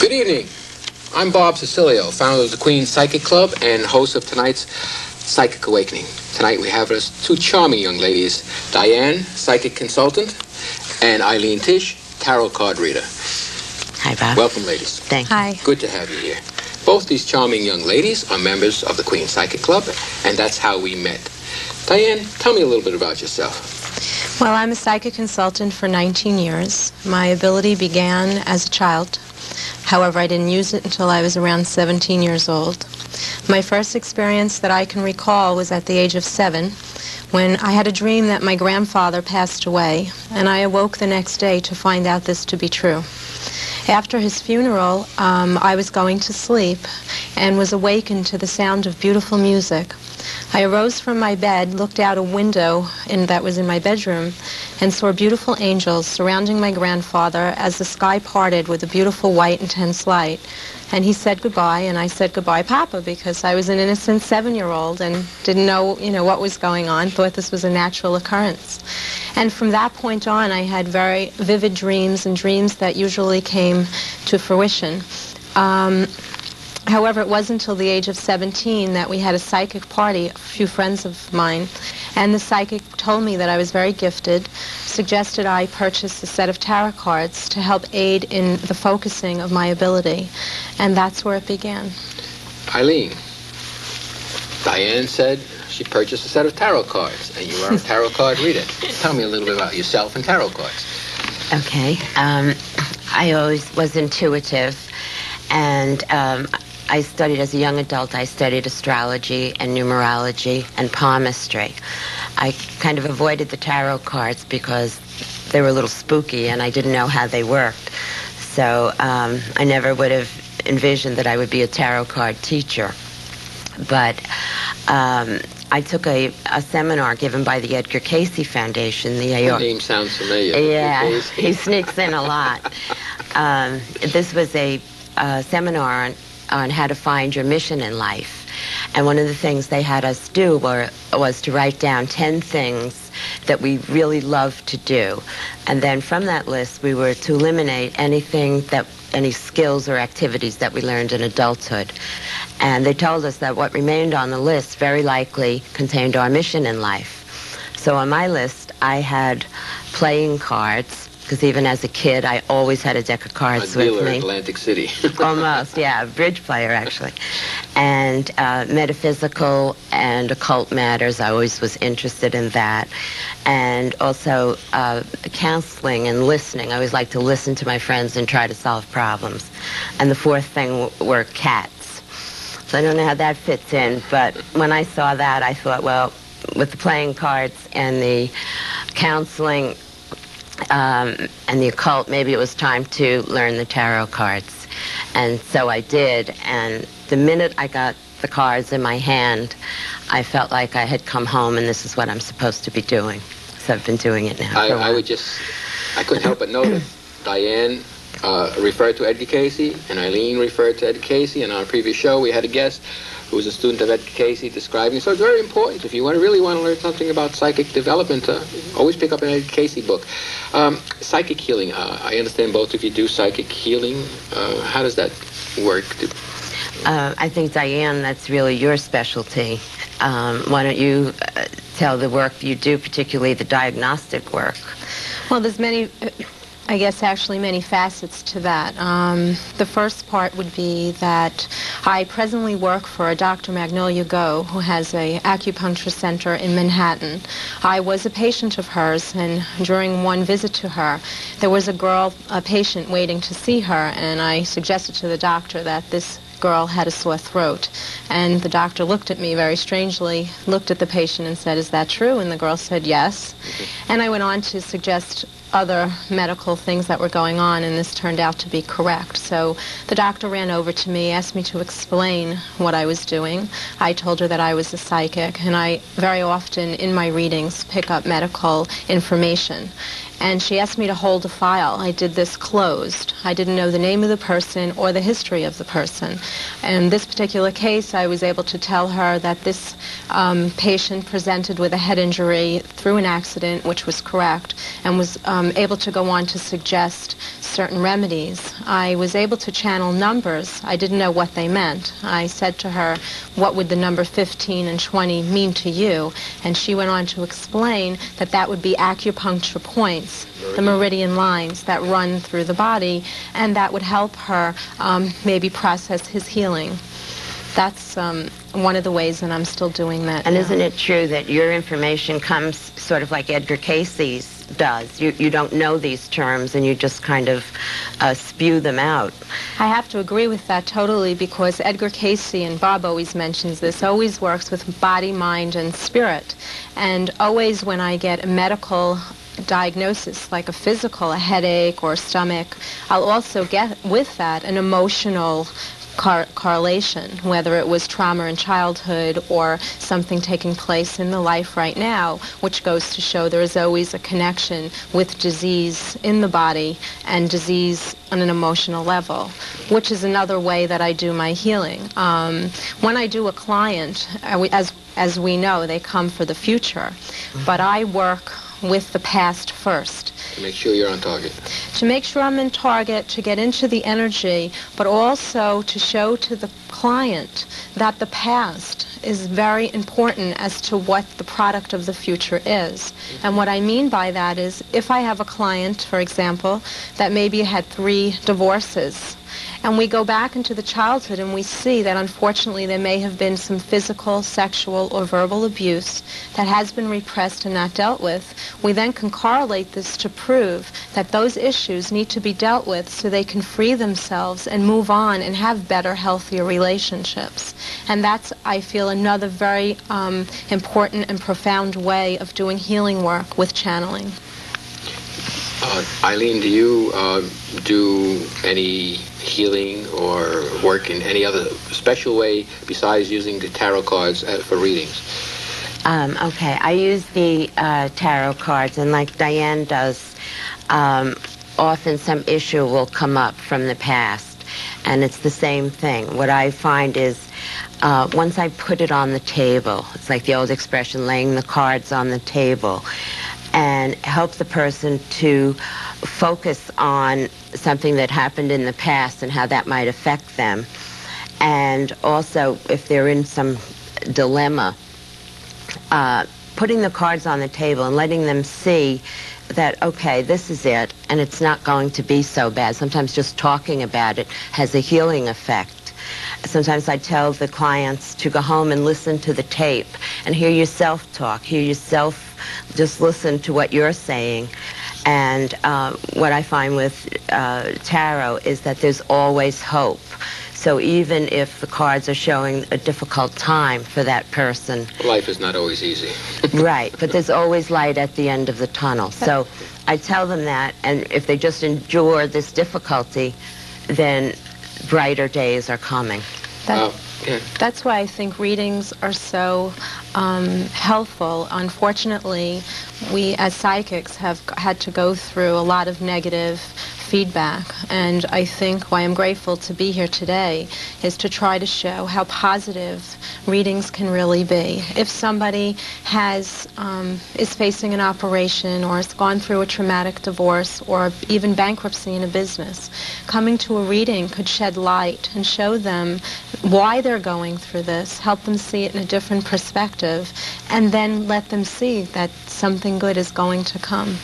Good evening. I'm Bob Cecilio, founder of the Queen Psychic Club and host of tonight's Psychic Awakening. Tonight we have with us two charming young ladies, Diane, psychic consultant, and Eileen Tish, tarot card reader. Hi, Bob. Welcome, ladies. Thank you. Hi. Good to have you here. Both these charming young ladies are members of the Queen Psychic Club, and that's how we met. Diane, tell me a little bit about yourself. Well, I'm a psychic consultant for 19 years. My ability began as a child. However, I didn't use it until I was around 17 years old. My first experience that I can recall was at the age of 7, when I had a dream that my grandfather passed away, and I awoke the next day to find out this to be true. After his funeral, I was going to sleep and was awakened to the sound of beautiful music. I arose from my bed, looked out a window that was in my bedroom, and saw beautiful angels surrounding my grandfather as the sky parted with a beautiful white intense light. And he said goodbye, and I said goodbye, Papa, because I was an innocent 7-year-old and didn't know, what was going on, thought this was a natural occurrence. And from that point on, I had very vivid dreams, and dreams that usually came to fruition. However, it wasn't until the age of 17 that we had a psychic party, a few friends of mine, and the psychic told me that I was very gifted, suggested I purchase a set of tarot cards to help aid in the focusing of my ability, and that's where it began. Eileen, Diane said she purchased a set of tarot cards, and you are a tarot card reader. Tell me a little bit about yourself and tarot cards. Okay. I always was intuitive, and I studied as a young adult. I studied astrology and numerology and palmistry. I kind of avoided the tarot cards because they were a little spooky and I didn't know how they worked. So I never would have envisioned that I would be a tarot card teacher. But I took a seminar given by the Edgar Cayce Foundation. The name sounds familiar. Yeah, he sneaks in a lot. This was a seminar on how to find your mission in life. And one of the things they had us do was to write down 10 things that we really love to do. And then from that list, we were to eliminate any skills or activities that we learned in adulthood. And they told us that what remained on the list very likely contained our mission in life. So on my list, I had playing cards, because even as a kid, I always had a deck of cards with me. A dealer in Atlantic City. Almost, yeah, a bridge player, actually. And metaphysical and occult matters, I always was interested in that. And also counseling and listening. I always liked to listen to my friends and try to solve problems. And the fourth thing were cats. So I don't know how that fits in, but when I saw that, I thought, well, with the playing cards and the counseling, and the occult, maybe it was time to learn the tarot cards. And so I did, and the minute I got the cards in my hand, I felt like I had come home and this is what I'm supposed to be doing. So I've been doing it now. I couldn't help but notice Diane referred to Edgar Cayce, and Eileen referred to Edgar Cayce. And on a previous show, we had a guest who was a student of Edgar Cayce describing it. So it's very important. If you really want to learn something about psychic development, always pick up an Edgar Cayce book. Psychic healing. I understand both of you do psychic healing. How does that work? I think, Diane, that's really your specialty. Why don't you tell the work you do, particularly the diagnostic work? Well, there's many facets to that. The first part would be that I presently work for a Dr. Magnolia Go, who has an acupuncture center in Manhattan. I was a patient of hers, and during one visit to her, there was a patient waiting to see her, and I suggested to the doctor that this girl had a sore throat. And the doctor looked at me very strangely, looked at the patient and said, "Is that true?" And the girl said, "Yes." And I went on to suggest other medical things that were going on, and this turned out to be correct. So the doctor ran over to me, asked me to explain what I was doing. I told her that I was a psychic, and I very often in my readings pick up medical information. And she asked me to hold a file. I did this closed. I didn't know the name of the person or the history of the person. In this particular case, I was able to tell her that this patient presented with a head injury through an accident, which was correct, and was able to go on to suggest certain remedies, I was able to channel numbers. I didn't know what they meant. I said to her, what would the number 15 and 20 mean to you? And she went on to explain that that would be acupuncture points, the meridian lines that run through the body, and that would help her maybe process his healing. That's one of the ways that I'm still doing that. And now. Isn't it true that your information comes sort of like Edgar Cayce's does? You don't know these terms and you just kind of spew them out. I have to agree with that totally, because Edgar Cayce, and Bob always mentions this, always works with body, mind, and spirit. And always when I get a medical diagnosis, like a physical, a headache or stomach, I'll also get with that an emotional correlation, whether it was trauma in childhood or something taking place in the life right now, which goes to show there is always a connection with disease in the body and disease on an emotional level, which is another way that I do my healing. When I do a client, as we know, they come for the future, but I work with the past first. To make sure you're on target. To make sure I'm in target, to get into the energy, but also to show to the client that the past is very important as to what the product of the future is. And what I mean by that is, if I have a client, for example, that maybe had 3 divorces, and we go back into the childhood and we see that unfortunately there may have been some physical, sexual, or verbal abuse that has been repressed and not dealt with, we then can correlate this to prove that those issues need to be dealt with so they can free themselves and move on and have better, healthier relationships. And that's, I feel, another very important and profound way of doing healing work with channeling. Eileen, do you do any healing or work in any other special way besides using the tarot cards for readings? Okay, I use the tarot cards, and like Diane does, often some issue will come up from the past, and it's the same thing. What I find is once I put it on the table, it's like the old expression, laying the cards on the table, and help the person to focus on something that happened in the past and how that might affect them. And also, if they're in some dilemma, putting the cards on the table and letting them see that, okay, this is it, and it's not going to be so bad. Sometimes just talking about it has a healing effect. Sometimes I tell the clients to go home and listen to the tape and hear yourself talk, hear yourself, just listen to what you're saying. And what I find with tarot is that there's always hope. So even if the cards are showing a difficult time for that person... Life is not always easy. Right, but there's always light at the end of the tunnel. So I tell them that, and if they just endure this difficulty, then brighter days are coming. That's why I think readings are so helpful. Unfortunately, we as psychics have had to go through a lot of negative feedback, and I think why I'm grateful to be here today is to try to show how positive readings can really be. If somebody is facing an operation or has gone through a traumatic divorce or even bankruptcy in a business, coming to a reading could shed light and show them why they're going through this, help them see it in a different perspective, and then let them see that something good is going to come.